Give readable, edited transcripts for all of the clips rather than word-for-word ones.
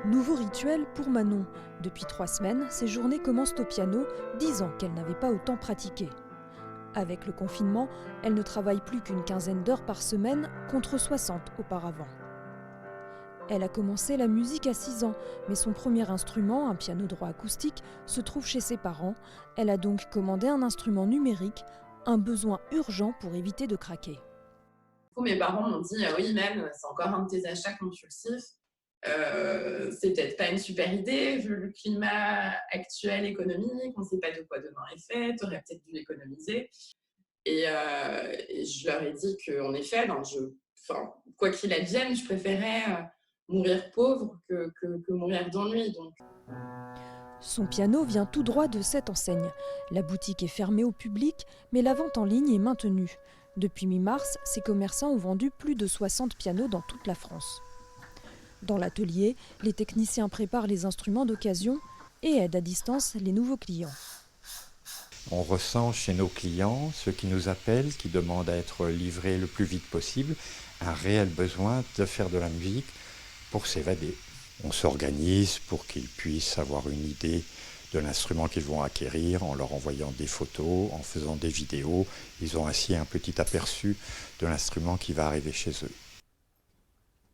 Nouveau rituel pour Manon. Depuis 3 semaines, ses journées commencent au piano, 10 ans qu'elle n'avait pas autant pratiqué. Avec le confinement, elle ne travaille plus qu'une quinzaine d'heures par semaine, contre 60 auparavant. Elle a commencé la musique à 6 ans, mais son premier instrument, un piano droit acoustique, se trouve chez ses parents. Elle a donc commandé un instrument numérique, un besoin urgent pour éviter de craquer. Mes parents m'ont dit oui, même, c'est encore un de tes achats compulsifs. C'est peut-être pas une super idée, vu le climat actuel économique, on ne sait pas de quoi demain est fait, tu aurais peut-être dû économiser. Et je leur ai dit qu'en effet, quoi qu'il advienne, je préférais mourir pauvre que mourir d'ennui. Donc. Son piano vient tout droit de cette enseigne. La boutique est fermée au public, mais la vente en ligne est maintenue. Depuis mi-mars, ces commerçants ont vendu plus de 60 pianos dans toute la France. Dans l'atelier, les techniciens préparent les instruments d'occasion et aident à distance les nouveaux clients. On ressent chez nos clients, ceux qui nous appellent, qui demandent à être livrés le plus vite possible, un réel besoin de faire de la musique pour s'évader. On s'organise pour qu'ils puissent avoir une idée de l'instrument qu'ils vont acquérir en leur envoyant des photos, en faisant des vidéos. Ils ont ainsi un petit aperçu de l'instrument qui va arriver chez eux.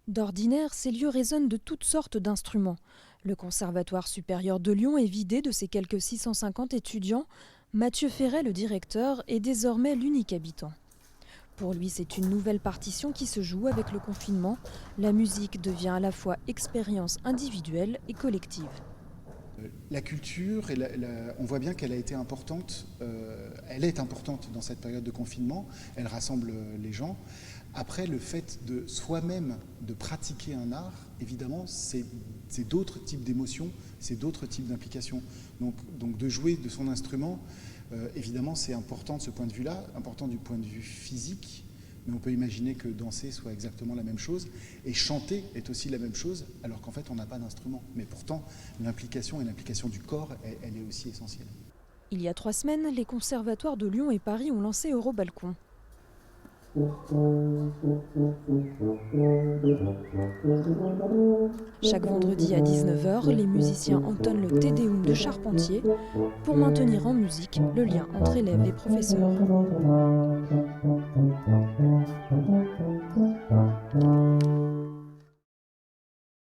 D'ordinaire, ces lieux résonnent de toutes sortes d'instruments. Le Conservatoire supérieur de Lyon est vidé de ses quelques 650 étudiants. Mathieu Ferret, le directeur, est désormais l'unique habitant. Pour lui, c'est une nouvelle partition qui se joue avec le confinement. La musique devient à la fois expérience individuelle et collective. La culture, on voit bien qu'elle a été importante, elle est importante dans cette période de confinement, elle rassemble les gens. Après, le fait de soi-même de pratiquer un art, évidemment, c'est d'autres types d'émotions, c'est d'autres types d'implications. Donc de jouer de son instrument, évidemment, c'est important de ce point de vue-là, important du point de vue physique, mais on peut imaginer que danser soit exactement la même chose, et chanter est aussi la même chose, alors qu'en fait, on n'a pas d'instrument. Mais pourtant, l'implication et l'implication du corps, elle est aussi essentielle. Il y a 3 semaines, les conservatoires de Lyon et Paris ont lancé Eurobalcon. Chaque vendredi à 19h, les musiciens entonnent le Te Deum de Charpentier pour maintenir en musique le lien entre élèves et professeurs.